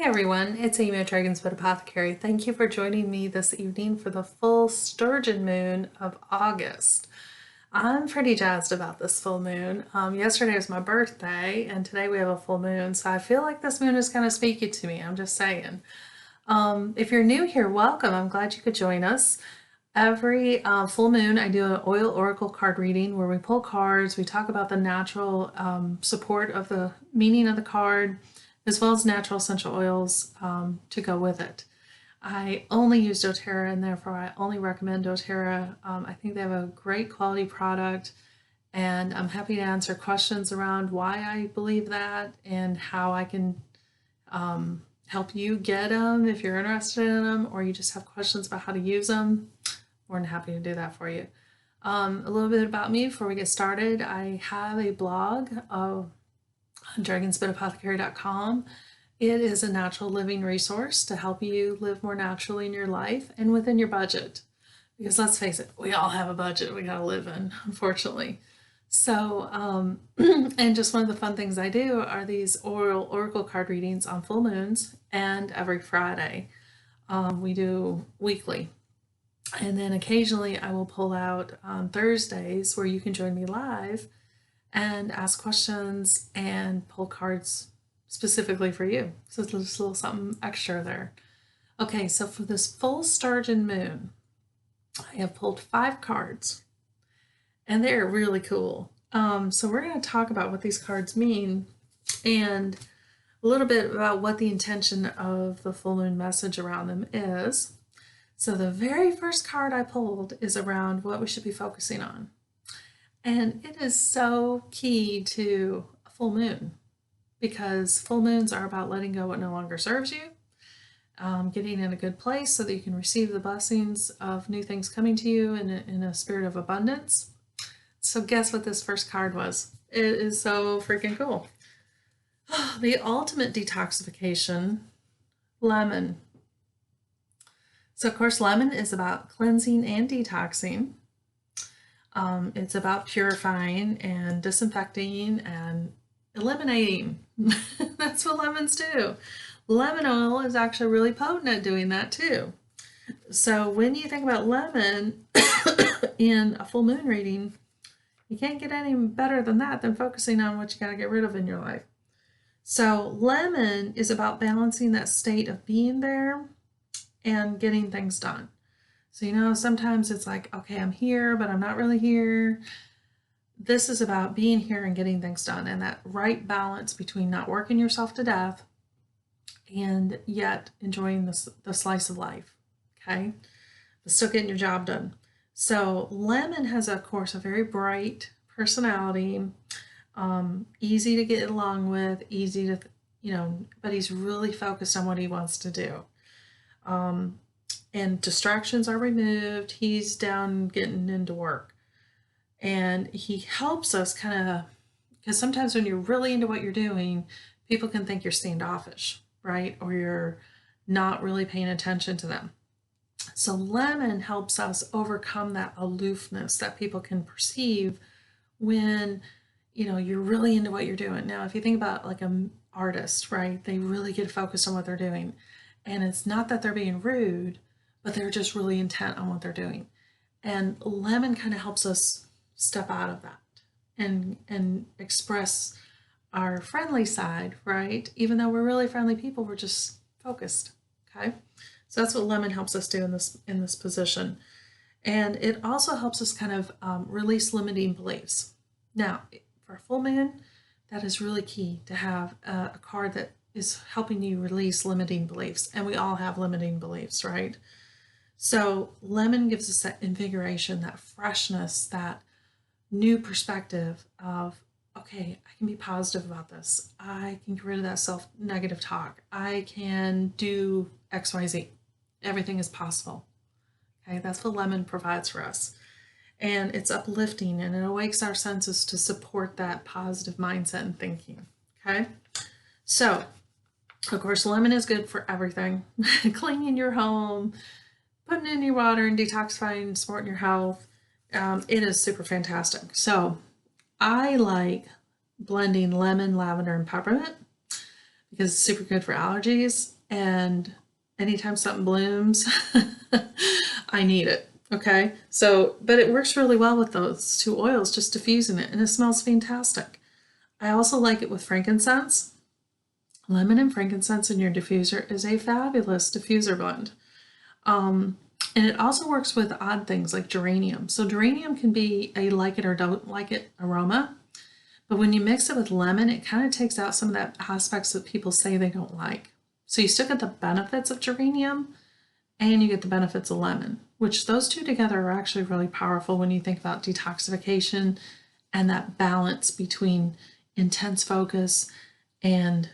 Hey everyone, it's Amy at Dragon's Apothecary. Thank you for joining me this evening for the full Sturgeon moon of August. I'm pretty jazzed about this full moon. Yesterday was my birthday and today we have a full moon, so I feel like this moon is kind of speaking to me. I'm just saying. If you're new here, welcome. I'm glad you could join us. Every full moon, I do an oil oracle card reading where we pull cards, we talk about the natural support of the meaning of the card, as well as natural essential oils to go with it. I only use doTERRA and therefore I only recommend doTERRA. I think they have a great quality product and I'm happy to answer questions around why I believe that and how I can help you get them if you're interested in them or you just have questions about how to use them. More than happy to do that for you. A little bit about me before we get started. I have a blog on dragonspitapothecary.com. It is a natural living resource to help you live more naturally in your life and within your budget. Because let's face it, we all have a budget we gotta live in, unfortunately. So, and just one of the fun things I do are these oracle card readings on full moons and every Friday. We do weekly. And then occasionally I will pull out on Thursdays where you can join me live and ask questions and pull cards specifically for you. So it's just a little something extra there. Okay, so for this full Sturgeon moon, I have pulled 5 cards and they're really cool. So we're going to talk about what these cards mean and a little bit about what the intention of the full moon message around them is. So the very first card I pulled is around what we should be focusing on. And it is so key to a full moon because full moons are about letting go what no longer serves you, getting in a good place so that you can receive the blessings of new things coming to you in a spirit of abundance. So guess what this first card was? It is so freaking cool. The ultimate detoxification, lemon. So of course, lemon is about cleansing and detoxing. It's about purifying and disinfecting and eliminating. That's what lemons do. Lemon oil is actually really potent at doing that too. So when you think about lemon in a full moon reading, you can't get any better than that than focusing on what you got to get rid of in your life. So lemon is about balancing that state of being there and getting things done. So, you know, sometimes it's like, okay, I'm here, but I'm not really here. This is about being here and getting things done and that right balance between not working yourself to death and yet enjoying the slice of life, okay? But still getting your job done. So lemon has, of course, a very bright personality, easy to get along with, easy to, but he's really focused on what he wants to do. And distractions are removed. He's down getting into work. And he helps us kind of, because sometimes when you're really into what you're doing, people can think you're standoffish, right? Or you're not really paying attention to them. So lemon helps us overcome that aloofness that people can perceive when, you're really into what you're doing. Now, if you think about like an artist, right? They really get focused on what they're doing. And it's not that they're being rude, but they're just really intent on what they're doing. And lemon kind of helps us step out of that and express our friendly side, right? Even though we're really friendly people, we're just focused, okay? So that's what lemon helps us do in this position. And it also helps us kind of release limiting beliefs. Now, for a full moon, that is really key to have a card that is helping you release limiting beliefs. And we all have limiting beliefs, right? So lemon gives us that invigoration, that freshness, that new perspective of, okay, I can be positive about this. I can get rid of that self-negative talk. I can do X, Y, Z. Everything is possible. Okay, that's what lemon provides for us. And it's uplifting and it awakes our senses to support that positive mindset and thinking. Okay, so of course, lemon is good for everything. Cleaning your home, putting in your water and detoxifying, supporting your health. It is super fantastic. So I like blending lemon, lavender, and peppermint because it's super good for allergies. And anytime something blooms, I need it. Okay. So, but it works really well with those two oils, just diffusing it, and it smells fantastic. I also like it with frankincense. Lemon and frankincense in your diffuser is a fabulous diffuser blend. And it also works with odd things like geranium. So geranium can be a like it or don't like it aroma, but when you mix it with lemon, it kind of takes out some of that aspects that people say they don't like. So you still get the benefits of geranium and you get the benefits of lemon, which those two together are actually really powerful when you think about detoxification and that balance between intense focus and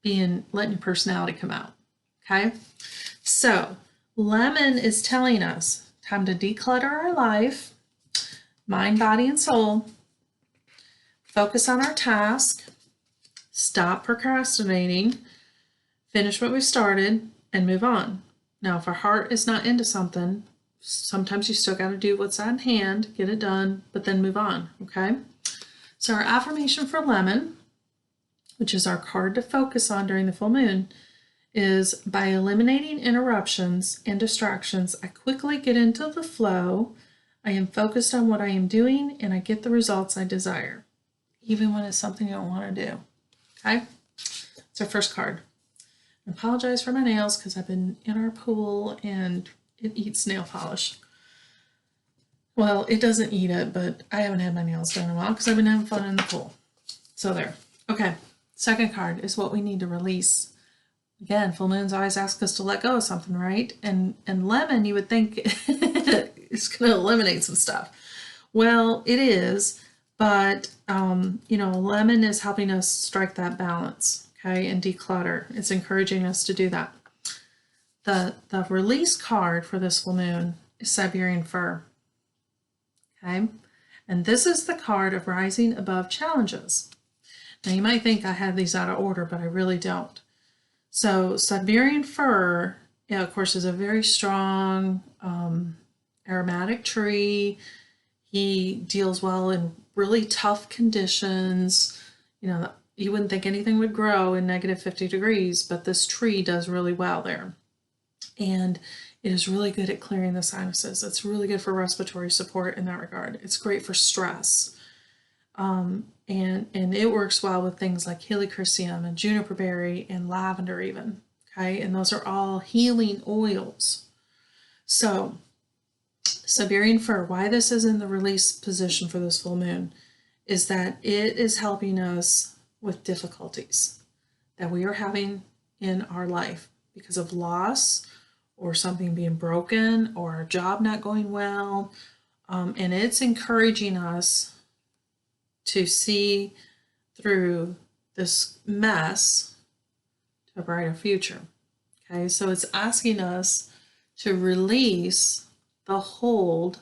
letting your personality come out. Okay, so lemon is telling us time to declutter our life, mind, body, and soul, focus on our task, stop procrastinating, finish what we started, and move on. Now, if our heart is not into something, sometimes you still got to do what's at hand, get it done, but then move on. Okay, so our affirmation for lemon, which is our card to focus on during the full moon, is by eliminating interruptions and distractions, I quickly get into the flow. I am focused on what I am doing and I get the results I desire, even when it's something you don't want to do. Okay, it's our first card. I apologize for my nails because I've been in our pool and it eats nail polish. Well, it doesn't eat it, but I haven't had my nails done in a while because I've been having fun in the pool. So there. Okay, second card is what we need to release. Again, full moons always ask us to let go of something, right? And lemon, you would think it's going to eliminate some stuff. Well, it is, but lemon is helping us strike that balance, okay, and declutter. It's encouraging us to do that. The release card for this full moon is Siberian fir, okay, and this is the card of rising above challenges. Now, you might think I have these out of order, but I really don't. So Siberian fir, of course, is a very strong aromatic tree. He deals well in really tough conditions. You wouldn't think anything would grow in negative 50 degrees, but this tree does really well there. And it is really good at clearing the sinuses. It's really good for respiratory support in that regard. It's great for stress. And it works well with things like helichrysum and juniper berry and lavender even, okay? And those are all healing oils. So Siberian fir, why this is in the release position for this full moon is that it is helping us with difficulties that we are having in our life because of loss or something being broken or our job not going well. And it's encouraging us to see through this mess to a brighter future. Okay, so it's asking us to release the hold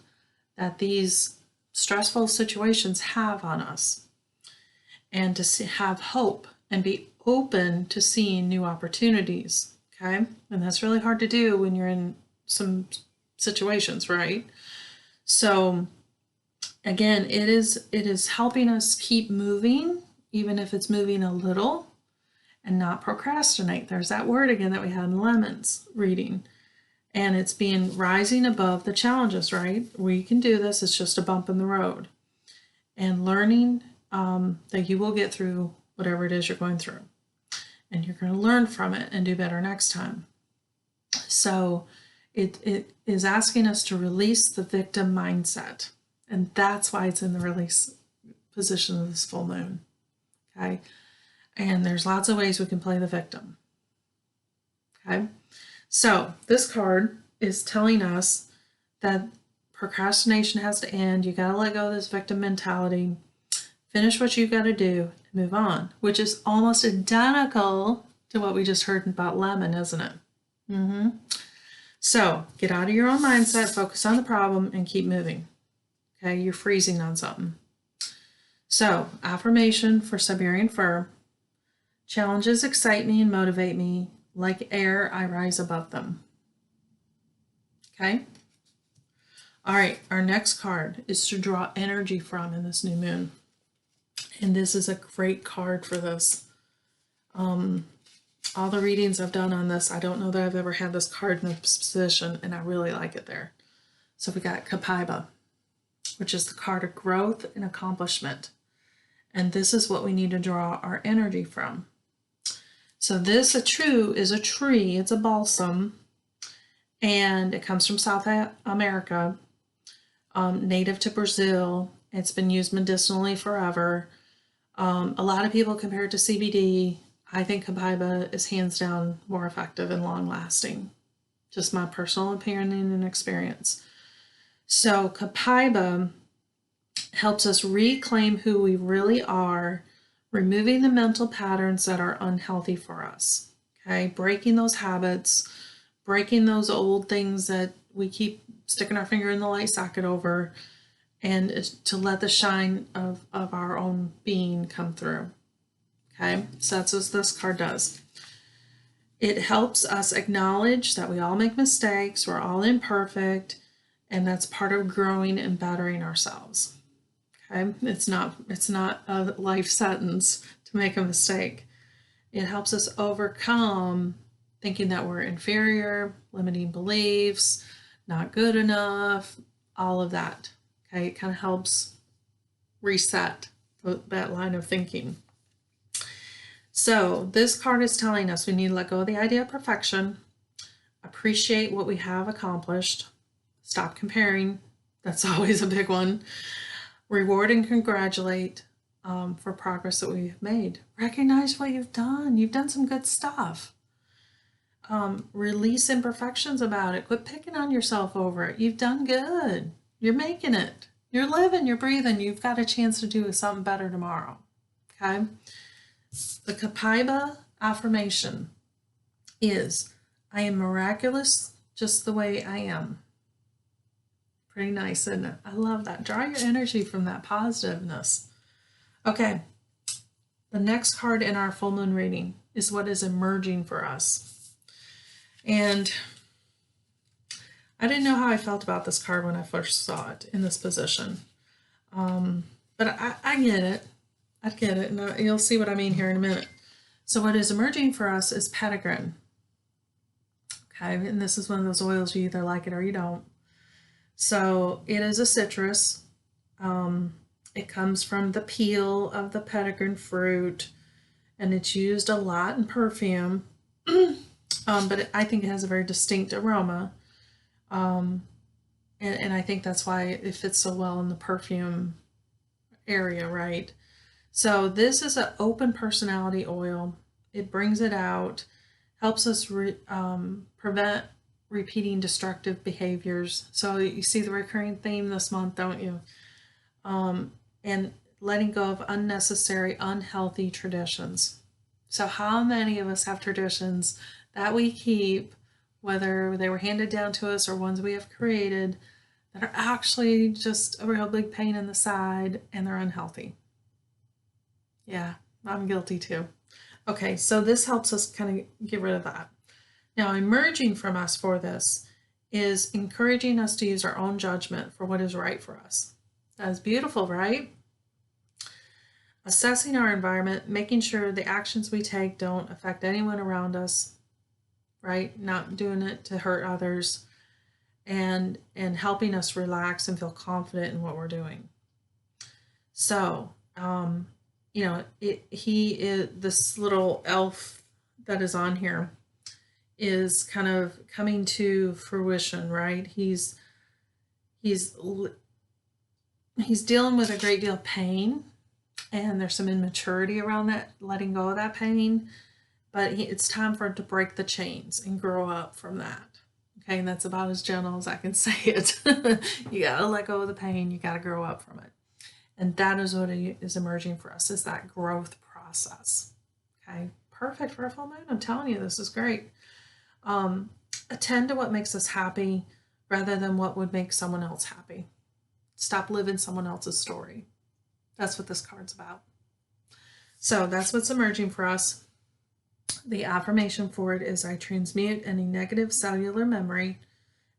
that these stressful situations have on us and to have hope and be open to seeing new opportunities. Okay, and that's really hard to do when you're in some situations, right? So again, it is helping us keep moving, even if it's moving a little, and not procrastinate. There's that word again that we had in Lemon's reading. And it's being rising above the challenges, right? We can do this. It's just a bump in the road. And learning that you will get through whatever it is you're going through. And you're going to learn from it and do better next time. So it is asking us to release the victim mindset. And that's why it's in the release position of this full moon, okay? And there's lots of ways we can play the victim, okay? So this card is telling us that procrastination has to end. You got to let go of this victim mentality, finish what you got to do, and move on, which is almost identical to what we just heard about lemon, isn't it? So get out of your own mindset, focus on the problem, and keep moving. Okay, you're freezing on something. So, affirmation for Siberian fir. Challenges excite me and motivate me. Like air, I rise above them. Okay? All right, our next card is to draw energy from in this new moon. And this is a great card for this. All the readings I've done on this, I don't know that I've ever had this card in this position, and I really like it there. So we got Copaiba, which is the card of growth and accomplishment. And this is what we need to draw our energy from. So this is a tree. It's a balsam, and it comes from South America, native to Brazil. It's been used medicinally forever. A lot of people compare it to CBD. I think Copaiba is hands down more effective and long lasting. Just my personal opinion and experience. So Copaiba helps us reclaim who we really are, removing the mental patterns that are unhealthy for us. Okay, breaking those habits, breaking those old things that we keep sticking our finger in the light socket over, and to let the shine of our own being come through. Okay, so that's what this card does. It helps us acknowledge that we all make mistakes, we're all imperfect, and that's part of growing and bettering ourselves. Okay, it's not a life sentence to make a mistake. It helps us overcome thinking that we're inferior, limiting beliefs, not good enough, all of that. Okay, it kind of helps reset that line of thinking. So this card is telling us we need to let go of the idea of perfection, appreciate what we have accomplished, stop comparing. That's always a big one. Reward and congratulate for progress that we've made. Recognize what you've done. You've done some good stuff. Release imperfections about it. Quit picking on yourself over it. You've done good. You're making it. You're living, you're breathing. You've got a chance to do something better tomorrow. Okay? The Copaiba affirmation is, I am miraculous just the way I am. Pretty nice, isn't it? I love that. Draw your energy from that positiveness. Okay, the next card in our full moon reading is what is emerging for us. And I didn't know how I felt about this card when I first saw it in this position. But I get it. I get it, and you'll see what I mean here in a minute. So what is emerging for us is petitgrain. Okay, and this is one of those oils you either like it or you don't. So it is a citrus. It comes from the peel of the petitgrain fruit, and it's used a lot in perfume. But I think it has a very distinct aroma. And I think that's why it fits so well in the perfume area, right? So this is an open personality oil. It brings it out, helps us prevent repeating destructive behaviors. So you see the recurring theme this month, don't you? And letting go of unnecessary, unhealthy traditions. So how many of us have traditions that we keep, whether they were handed down to us or ones we have created, that are actually just a real big pain in the side and they're unhealthy? Yeah, I'm guilty too. Okay, so this helps us kind of get rid of that. Now, emerging from us for this is encouraging us to use our own judgment for what is right for us. That is beautiful, right? Assessing our environment, making sure the actions we take don't affect anyone around us, right? Not doing it to hurt others, and helping us relax and feel confident in what we're doing. So, this little elf that is on here is kind of coming to fruition, right? He's dealing with a great deal of pain, and there's some immaturity around that, letting go of that pain, but it's time for him to break the chains and grow up from that. Okay, and that's about as gentle as I can say it. You gotta let go of the pain, you gotta grow up from it. And that is what is emerging for us, is that growth process. Okay, perfect for a full moon. I'm telling you, this is great. Attend to what makes us happy rather than what would make someone else happy. Stop living someone else's story. That's what this card's about. So that's what's emerging for us. The affirmation for it is, I transmute any negative cellular memory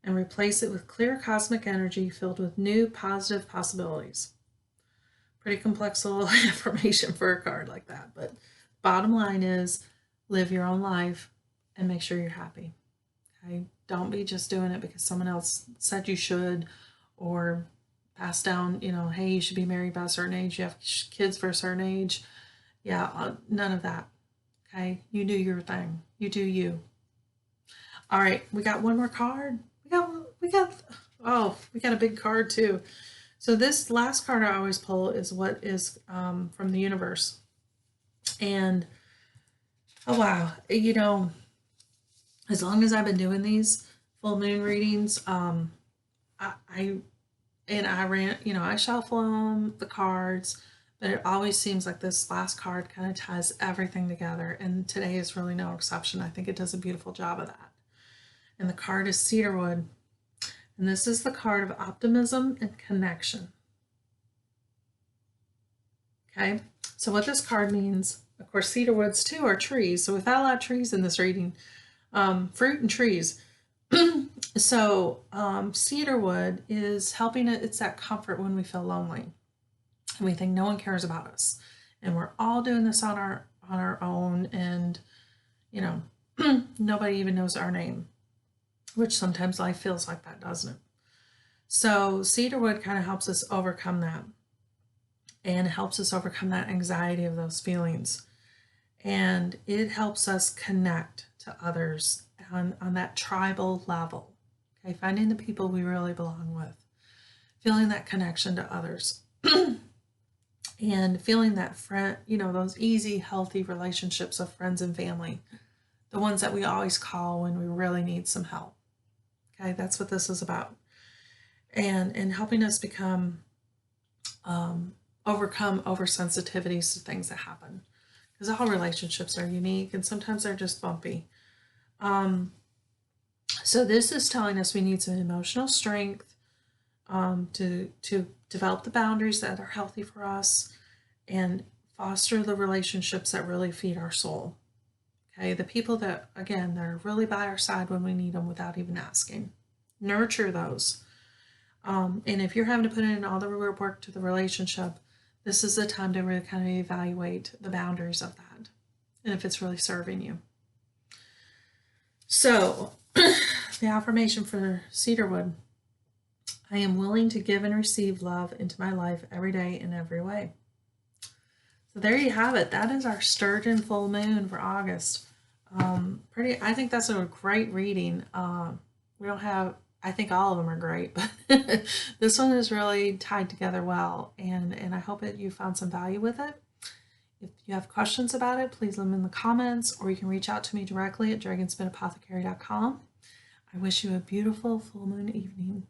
and replace it with clear cosmic energy filled with new positive possibilities. Pretty complex little affirmation for a card like that, but bottom line is live your own life and make sure you're happy. Okay? Don't be just doing it because someone else said you should, or pass down, hey, you should be married by a certain age, you have kids for a certain age. Yeah, none of that. Okay? You do your thing. You do you. All right, we got one more card. We got a big card too. So this last card I always pull is what is from the universe. And oh wow, as long as I've been doing these full moon readings, I ran, I shuffle them, the cards, but it always seems like this last card kind of ties everything together. And today is really no exception. I think it does a beautiful job of that. And the card is cedarwood. And this is the card of optimism and connection. Okay, so what this card means, of course, cedar woods too are trees. So we've had a lot of trees in this reading, fruit and trees. So cedar wood is helping it. It's that comfort when we feel lonely and we think no one cares about us, and we're all doing this on our own, and nobody even knows our name, which sometimes life feels like that, doesn't it? So cedarwood kind of helps us overcome that, and helps us overcome that anxiety of those feelings. And it helps us connect to others on that tribal level. Okay, finding the people we really belong with, feeling that connection to others, and feeling that friend, those easy, healthy relationships of friends and family, the ones that we always call when we really need some help. Okay, that's what this is about. And helping us overcome oversensitivities to things that happen, because all relationships are unique and sometimes they're just bumpy. So this is telling us we need some emotional strength to develop the boundaries that are healthy for us and foster the relationships that really feed our soul. Okay, the people that, again, they're really by our side when we need them without even asking. Nurture those. And if you're having to put in all the work to the relationship, this is the time to really kind of evaluate the boundaries of that and if it's really serving you. So the affirmation for cedarwood: I am willing to give and receive love into my life every day in every way. So there you have it. That is our Sturgeon full moon for August. I think that's a great reading. We don't have, I think all of them are great, but this one is really tied together well, and I hope that you found some value with it. If you have questions about it, please leave them in the comments, or you can reach out to me directly at dragonspinapothecary.com. I wish you a beautiful full moon evening.